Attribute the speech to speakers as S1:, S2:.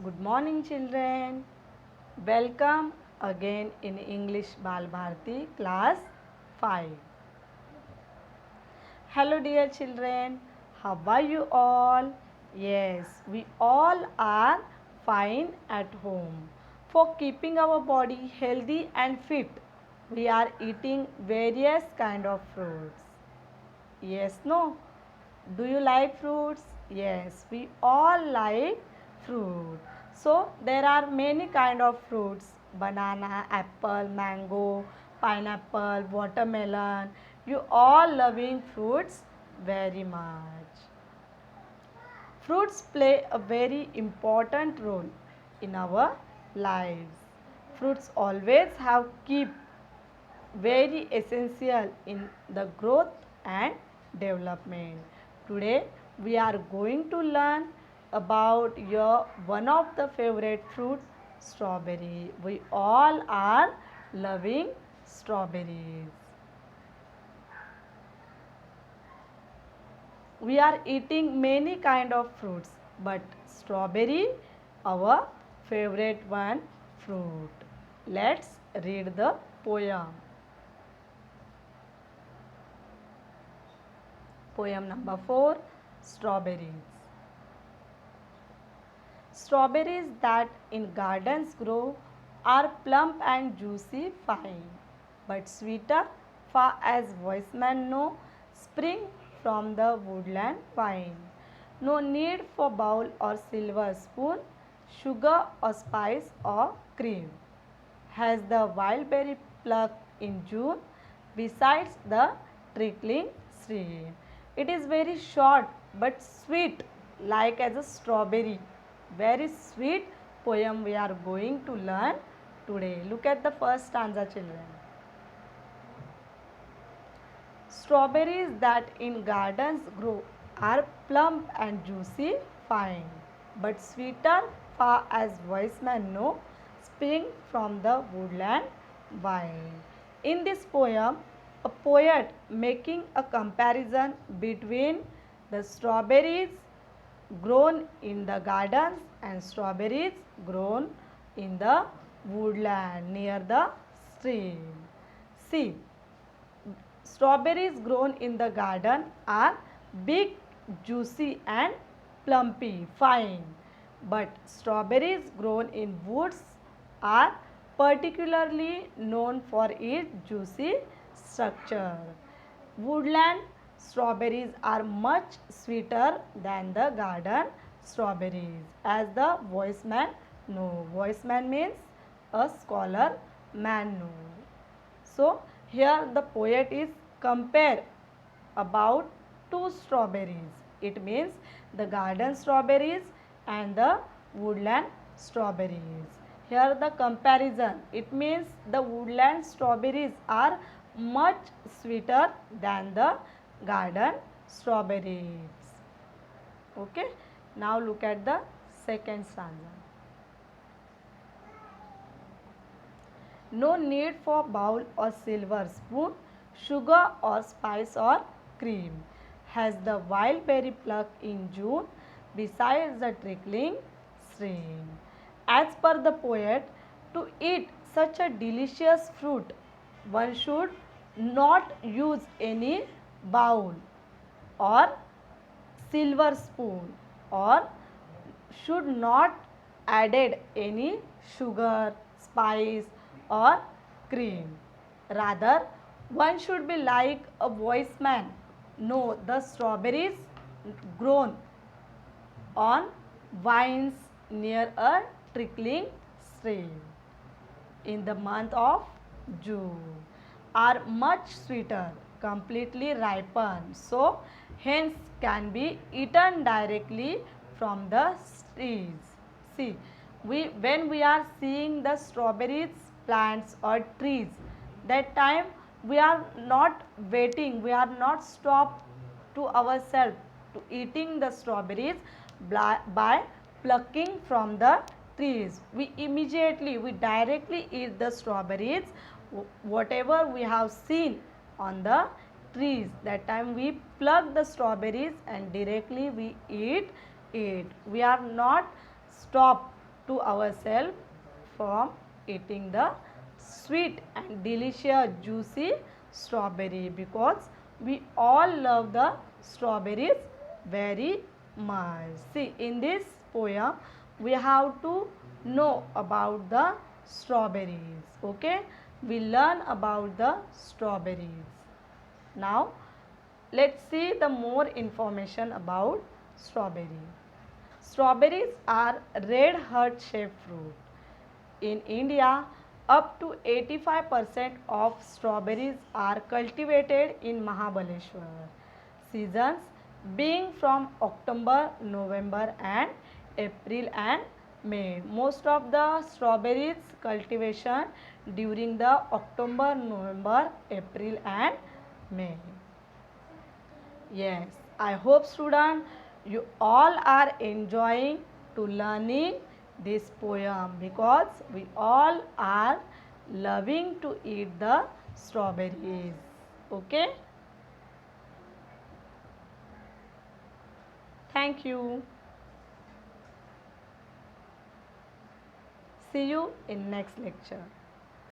S1: Good morning, children. Welcome again in English Bal Bharti class 5. Hello, dear children. How are you all? Yes, we all are fine at home. For keeping our body healthy and fit, we are eating various kind of fruits. Yes, no? Do you like fruits? Yes, we all like fruit. So there are many kind of fruits: banana, apple, mango, pineapple, watermelon. You all loving fruits very much. Fruits play a very important role in our lives. Fruits always have keep very essential in the growth and development. Today we are going to learn about your one of the favorite fruit, strawberry. We all are loving strawberries. We are eating many kind of fruits, but strawberry our favorite one fruit. Let's read the poem. Poem number 4, Strawberries. Strawberries that in gardens grow are plump and juicy fine, but sweeter far as voicemen know, spring from the woodland vine. No need for bowl or silver spoon, sugar or spice or cream. Has the wild berry plucked in June besides the trickling stream. It is very short but sweet, like as a strawberry. Very sweet poem we are going to learn today. Look at the first stanza, children. Strawberries that in gardens grow are plump and juicy fine, but sweeter far as wise men know, spring from the woodland vine. In this poem, a poet making a comparison between the strawberries grown in the gardens and strawberries grown in the woodland near the stream. See, strawberries grown in the garden are big, juicy and plumpy, fine. But strawberries grown in woods are particularly known for its juicy structure. Woodland strawberries are much sweeter than the garden strawberries, as the voiceman know. Voiceman means a scholar man know. So here the poet is compare about two strawberries. It means the garden strawberries and the woodland strawberries. Here the comparison. It means the woodland strawberries are much sweeter than the garden strawberries. Okay. Now look at the second stanza. No need for bowl or silver spoon, sugar or spice or cream. Has the wild berry plucked in June besides the trickling stream. As per the poet, to eat such a delicious fruit, one should not use any bowl or silver spoon, or should not added any sugar, spice or cream. Rather, one should be like a wise man. Know the strawberries grown on vines near a trickling stream in the month of June are much sweeter, completely ripened, so hence can be eaten directly from the trees. See, when we are seeing the strawberries plants or trees, that time we are not waiting, we are not stop to ourselves to eating the strawberries by plucking from the trees. We directly eat the strawberries whatever we have seen on the trees. That time we pluck the strawberries and directly we eat it. We are not stop to ourselves from eating the sweet and delicious juicy strawberry, because we all love the strawberries very much. See, in this poem we have to know about the strawberries. Okay, we learn about the strawberries. Now let's see the more information about strawberry. Strawberries are red heart shaped fruit. In India, up to 85% of strawberries are cultivated in Mahabaleshwar. Seasons being from October, November and April and May. Most of the strawberries cultivation during the October, November, April and May. Yes, I hope students you all are enjoying to learning this poem, because we all are loving to eat the strawberries. Okay? Thank you. See you in next lecture.